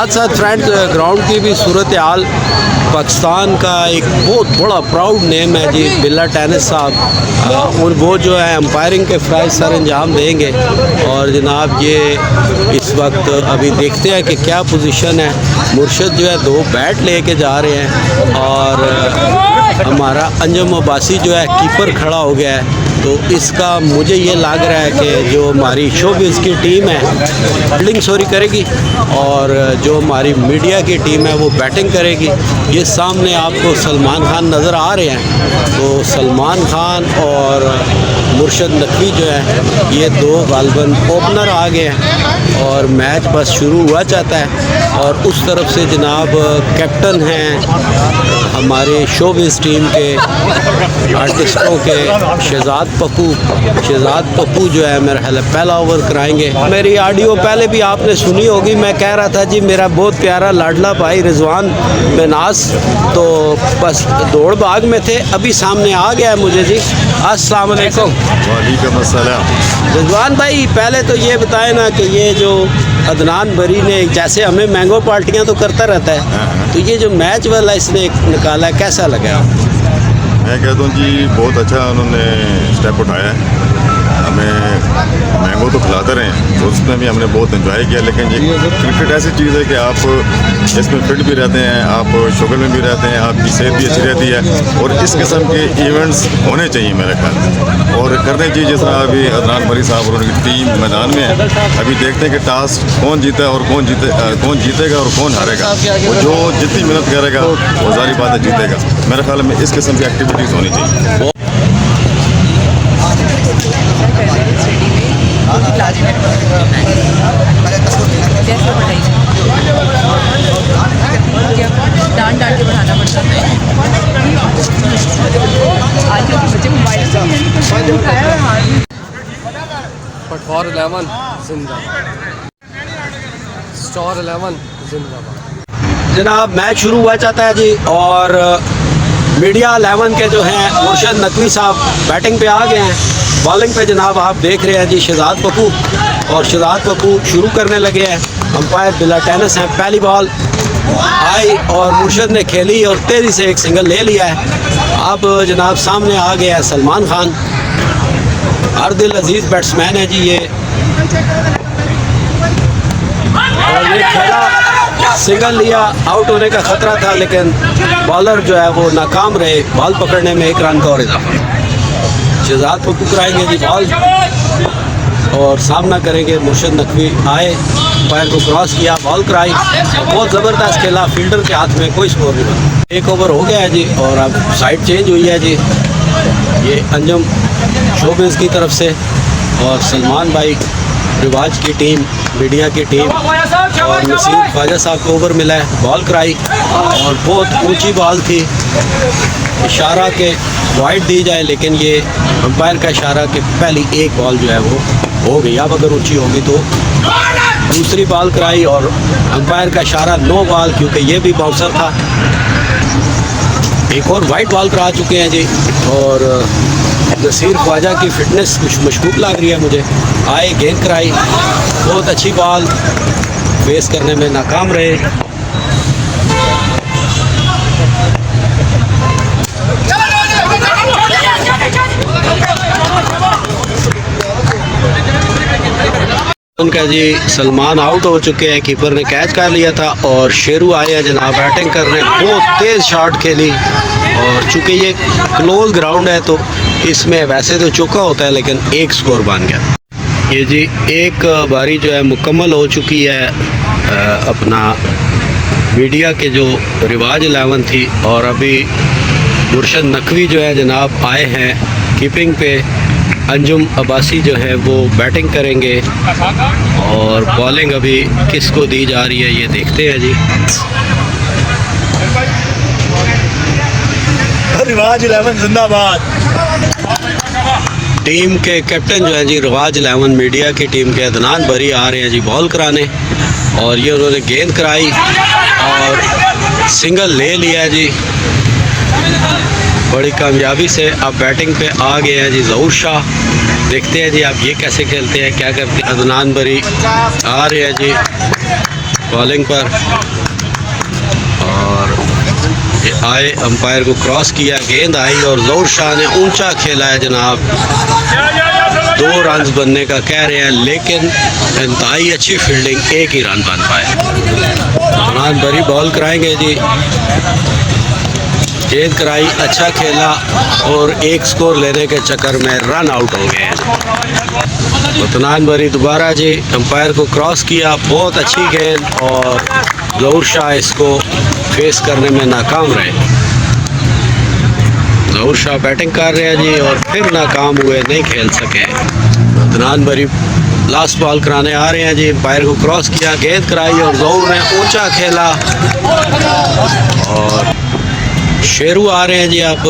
साथ साथ friends ground की भी सूरत हाल, पाकिस्तान का एक बहुत बड़ा प्राउड नेम है जी बिल्ला टेनिस साहब, और वो जो है अंपायरिंग के फ़राइज़ सर अंजाम देंगे। और जनाब ये इस वक्त अभी देखते हैं कि क्या पोजीशन है। मुर्शद जो है 2 बैट लेके जा रहे हैं और हमारा अंजुम अब्बासी जो है कीपर खड़ा हो गया है। तो इसका मुझे ये लग रहा है कि जो हमारी शोबिज़ की टीम है फील्डिंग सॉरी करेगी और जो हमारी मीडिया की टीम है वो बैटिंग करेगी। ये सामने आपको सलमान खान नज़र आ रहे हैं। तो सलमान खान और मुर्शद नकवी जो है ये 2 गालबन ओपनर आ गए हैं और मैच बस शुरू हुआ चाहता है। और उस तरफ से जनाब कैप्टन हैं हमारे शोबिज़ टीम के आर्टिस्टों के शहजाद पप्पू जो है मेरा ख्याल है पहला ओवर कराएंगे। मेरी ऑडियो पहले भी आपने सुनी होगी, मैं कह रहा था जी मेरा बहुत प्यारा लाडला भाई रिजवान बेनास तो बस दौड़ भाग में थे, अभी सामने आ गया है मुझे जी। अस्सलाम वालेकुम। वालेकुम अस्सलाम। रिजवान भाई पहले तो ये बताएं ना कि ये जो अदनान बरी ने जैसे हमें मैंगो पार्टियाँ तो करता रहता है, तो ये जो मैच वाला इसने निकाला है कैसा लगा? मैं कहता हूँ जी बहुत अच्छा उन्होंने स्टेप उठाया है। हमें मैंगो तो खिलाते रहे हैं, उसमें भी हमने बहुत एंजॉय किया। लेकिन ये क्रिकेट ऐसी चीज़ है कि आप इसमें फिट भी रहते हैं, आप शुगर में भी रहते हैं, आपकी सेहत भी अच्छी रहती है। और इस किस्म के इवेंट्स होने चाहिए मेरे ख्याल और करने चाहिए। जिस तरह अभी अदनान बरी साहब और उनकी टीम मैदान में है, अभी देखते हैं कि टास्क कौन जीता है और कौन जीतेगा और कौन हारेगा। वो जो जितनी मेहनत करेगा वो सारी बात है जीतेगा। मेरे ख्याल में इस किस्म की एक्टिविटीज़ होनी चाहिए। डांट के बढ़ाना पड़ता है। आजकल के बच्चे मोबाइल से फॉर 11 जिंदाबाद, स्टार 11 जिंदाबाद। जनाब मैच शुरू हुआ चाहता है जी और मीडिया 11 के जो हैं मुर्शद नकवी साहब बैटिंग पे आ गए हैं। बॉलिंग पे जनाब आप देख रहे हैं जी शहजाद पप्पू, और शहजाद पप्पू शुरू करने लगे हैं। अंपायर बिल्ला टेनिस हैं। पहली बॉल आई और मुर्शद ने खेली और तेज़ी से एक सिंगल ले लिया है। अब जनाब सामने आ गया है सलमान खान, हर दिल अजीज़ बैट्समैन है जी ये, और ये खेला सिंगल लिया, आउट होने का ख़तरा था लेकिन बॉलर जो है वो नाकाम रहे बॉल पकड़ने में। 1 रन का और इजाफा। शहजाद पप्पू कराएंगे जी बॉल और सामना करेंगे मुर्शद नकवी। आए पैर को क्रॉस किया, बॉल कराई, बहुत ज़बरदस्त खेला, फील्डर के हाथ में कोई स्कोर नहीं बना। 1 ओवर हो गया है जी और अब साइड चेंज हुई है जी। ये अंजुम शोबिज़ की तरफ से और सलमान भाई रिवाज की टीम, मीडिया की टीम, और नसीर ख्वाजा साहब को ओवर मिला है। बॉल कराई और बहुत ऊंची बॉल थी, इशारा के वाइड दी जाए, लेकिन ये अंपायर का इशारा कि पहली एक बॉल जो है वो हो गई। अब अगर ऊंची होगी तो दूसरी बॉल कराई और अंपायर का इशारा नो बॉल, क्योंकि ये भी बाउंसर था। एक और वाइट बॉल करा चुके हैं जी और नसीर ख्वाजा की फिटनेस कुछ मशकूक लग रही है मुझे। आए गेंद कराई, बहुत अच्छी बॉल, फेस करने में नाकाम रहे। उनका जी सलमान आउट हो चुके हैं, कीपर ने कैच कर लिया था और शेरू आए हैं जनाब बैटिंग करने। बहुत तेज़ शॉट खेली और चूँकि ये क्लोज ग्राउंड है तो इसमें वैसे तो चौका होता है लेकिन 1 स्कोर बन गया। ये जी एक बारी जो है मुकम्मल हो चुकी है अपना मीडिया के जो रिवाज 11 थी, और अभी मुर्शद नकवी जो है जनाब आए हैं कीपिंग पे। अंजुम अब्बासी जो है वो बैटिंग करेंगे और बॉलिंग अभी किसको दी जा रही है ये देखते हैं जी। रिवाज 11 जिंदाबाद। टीम के कैप्टन जो है जी रिवाज 11 मीडिया की टीम के अदनान बरी आ रहे हैं जी बॉल कराने, और ये उन्होंने गेंद कराई और सिंगल ले लिया जी बड़ी कामयाबी से। अब बैटिंग पे आ गए हैं जी ज़हूर शाह। देखते हैं जी आप ये कैसे खेलते हैं, क्या करते हैं। अदनान बरी आ रहे हैं जी बॉलिंग पर और ये आए अंपायर को क्रॉस किया, गेंद आई और ज़हूर शाह ने ऊंचा खेला है जनाब। 2 रन बनने का कह रहे हैं लेकिन इंतहाई अच्छी फील्डिंग, 1 ही रन बन पाए। अदनान बरी बॉल कराएंगे जी, गेंद कराई, अच्छा खेला और 1 स्कोर लेने के चक्कर में रन आउट हो गए हैं। अदनान बरी दोबारा जी अंपायर को क्रॉस किया, बहुत अच्छी गेंद और ज़हूर शाह इसको फेस करने में नाकाम रहे। ज़हूर शाह बैटिंग कर रहे हैं जी और फिर नाकाम हुए, नहीं खेल सके। अदनान बरी लास्ट बॉल कराने आ रहे हैं जी, अंपायर को क्रॉस किया, गेंद कराई और ज़हूर ने ऊंचा खेला और शेरू आ रहे हैं जी। आप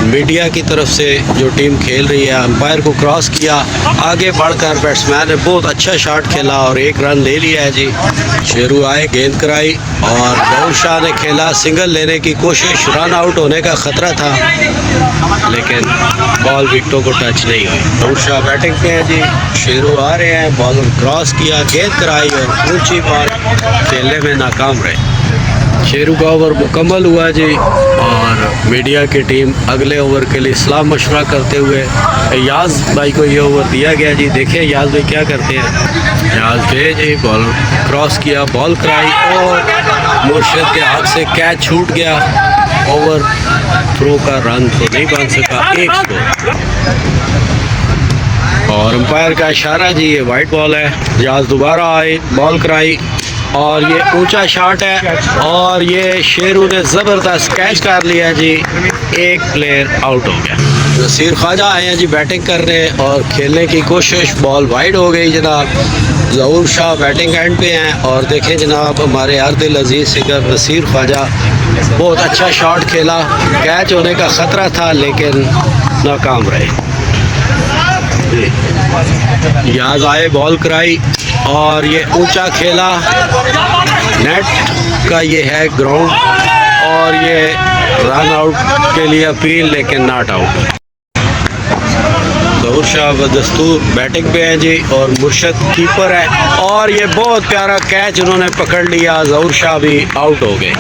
मीडिया की तरफ से जो टीम खेल रही है, अंपायर को क्रॉस किया, आगे बढ़कर बैट्समैन ने बहुत अच्छा शॉट खेला और 1 रन ले लिया है जी। शेरू आए, गेंद कराई और ज़हूर शाह ने खेला, सिंगल लेने की कोशिश, रन आउट होने का ख़तरा था लेकिन बॉल विकेटों को टच नहीं हुई। ज़हूर शाह बैटिंग पे हैं जी, शेरू आ रहे हैं, बॉल क्रॉस किया, गेंद कराई और ऊंची बॉल खेलने में नाकाम रहे। शेरू का ओवर मुकम्मल हुआ जी और मीडिया की टीम अगले ओवर के लिए सलाह मशवरा करते हुए याज भाई को ये ओवर दिया गया जी। देखिए याज भाई क्या करते हैं। याज गए जी, बॉल क्रॉस किया, बॉल कराई और मुर्शिद के हाथ से कैच छूट गया। ओवर थ्रो का रन तो नहीं बन सका, 1 स्कोर। और अंपायर का इशारा जी, ये वाइट बॉल है। याज दोबारा आए, बॉल कराई और ये ऊंचा शॉट है और ये शेरू ने ज़बरदस्त कैच कर लिया जी। 1 प्लेयर आउट हो गया। नसीर ख्वाजा आए हैं जी बैटिंग करने और खेलने की कोशिश, बॉल वाइड हो गई जनाब। ज़हूर शाह बैटिंग एंड पे हैं और देखें जनाब हमारे अर्दिल अजीज़ सिंगर नसीर ख्वाजा बहुत अच्छा शॉट खेला, कैच होने का ख़तरा था लेकिन नाकाम रहे। याज आए, बॉल कराई और ये ऊंचा खेला, नेट का ये है ग्राउंड और ये रन आउट के लिए अपील लेकिन नॉट आउट। ज़हूर शाह बदस्तूर बैटिंग पे हैं जी और मुर्शद कीपर है और ये बहुत प्यारा कैच उन्होंने पकड़ लिया, ज़हूर शाह भी आउट हो गए।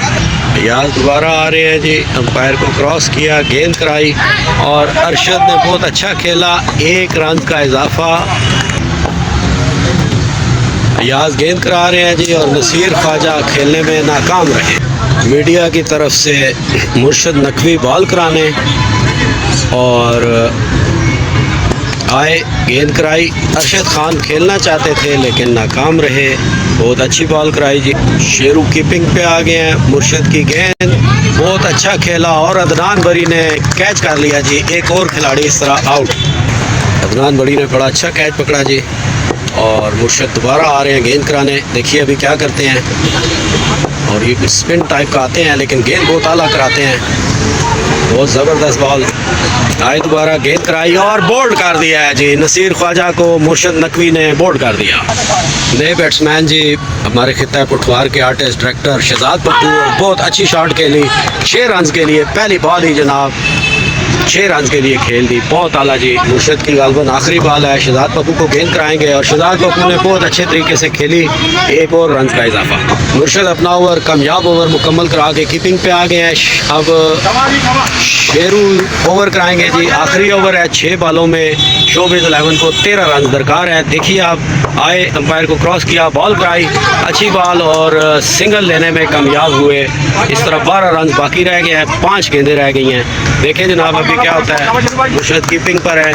याद दोबारा आ रहे हैं जी, अंपायर को क्रॉस किया, गेंद कराई और अरशद ने बहुत अच्छा खेला, 1 रन का इजाफा। याज गेंद करा रहे हैं जी और नसीर ख्वाजा खेलने में नाकाम रहे। मीडिया की तरफ से मुर्शद नकवी बॉल कराने और आए, गेंद कराई। अरशद खान खेलना चाहते थे लेकिन नाकाम रहे, बहुत अच्छी बॉल कराई जी। शेरू कीपिंग पे आ गए हैं, मुर्शद की गेंद, बहुत अच्छा खेला और अदनान बरी ने कैच कर लिया जी। 1 और खिलाड़ी इस तरह आउट। अदनान बरी ने बड़ा अच्छा कैच पकड़ा जी और मुर्शद दोबारा आ रहे हैं गेंद कराने। देखिए अभी क्या करते हैं और ये स्पिन टाइप का आते हैं लेकिन गेंद बहुत आला कराते हैं, बहुत ज़बरदस्त बॉल। आए, दोबारा गेंद कराई और बोल्ड कर दिया है जी। नसीर ख्वाजा को मुर्शद नकवी ने बोल्ड कर दिया। नए बैट्समैन जी हमारे खिता पठवार के आर्टिस्ट डायरेक्टर शहजाद पप्पू, बहुत अच्छी शॉट खेली, 6 रन के लिए पहली बॉल ही जनाब 6 रन के लिए खेल दी, बहुत आला जी। मुर्शद की गालबन आखिरी बॉल है, शहजाद पप्पू को गेंद कराएंगे और शहजाद पप्पू ने बहुत अच्छे तरीके से खेली, 1 और रन का इजाफा। मुर्शद अपना ओवर कामयाब ओवर मुकम्मल करा के कीपिंग पे आ गए हैं। अब शेरू ओवर कराएंगे जी, आखिरी ओवर है, 6 बॉलों में शोबिज़ 11 को 13 रन दरकार है। देखिए आप आए, अंपायर को क्रॉस किया, बॉल कराई, अच्छी बॉल और सिंगल लेने में कामयाब हुए। इस तरह 12 रन बाकी रह गए हैं, 5 गेंदें रह गई हैं। देखें जनाब अभी क्या होता है। मुर्शद कीपिंग पर है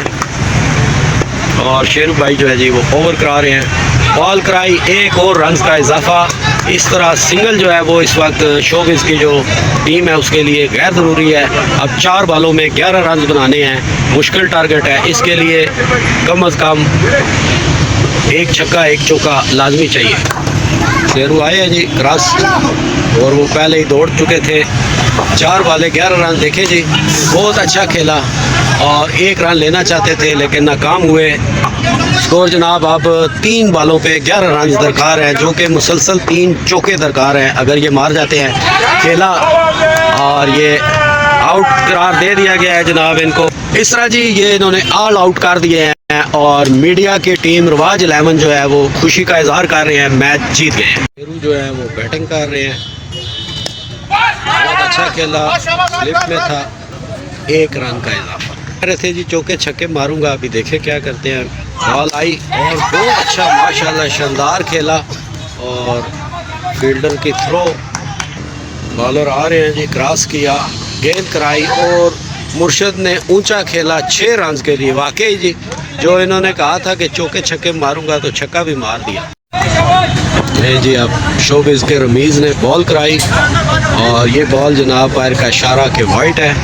और शेरू भाई जो है जी वो ओवर करा रहे हैं, बॉल कराई, 1 और रन का इजाफा। इस तरह सिंगल जो है वो इस वक्त शोबिज़ की जो टीम है उसके लिए गैर ज़रूरी है। अब 4 बॉलों में 11 रन बनाने हैं, मुश्किल टारगेट है, इसके लिए कम अज़ कम 1 छक्का 1 चौका लाजमी चाहिए। शेरू आए हैं जी क्रॉस और वो पहले ही दौड़ चुके थे। 4 बॉले 11 रन। देखे जी बहुत अच्छा खेला और 1 रन लेना चाहते थे लेकिन नाकाम हुए। स्कोर जनाब अब 3 बॉलों पे 11 रन दरकार है, जो कि मुसलसल 3 चौके दरकार हैं। अगर ये मार जाते हैं खेला और ये आउट करार दे दिया गया है जनाब इनको। इस तरह जी ये इन्होंने ऑल आउट कर दिए हैं। और मीडिया की टीम रवाज 11 जो है वो खुशी का इजहार कर रहे हैं, मैच जीत गए हैं। फेरू जो है वो बैटिंग कर रहे हैं, बहुत अच्छा खेला, स्लिप में था, 1 रन का इजाफा कर रहे थे जी। चौके छक्के मारूंगा, अभी देखे क्या करते हैं। बॉल आई और बहुत अच्छा माशाल्लाह शानदार खेला और फील्डर की थ्रो, बॉलर आ रहे हैं जी, क्रॉस किया, गेंद कराई और मुर्शद ने ऊंचा खेला 6 रन के लिए। वाकई जी जो इन्होंने कहा था कि चौके छक्के मारूंगा तो छक्का भी मार दिया। नहीं जी, अब शोबिस के रमीज़ ने बॉल कराई और ये बॉल जनाब पैर का इशारा के वाइट है।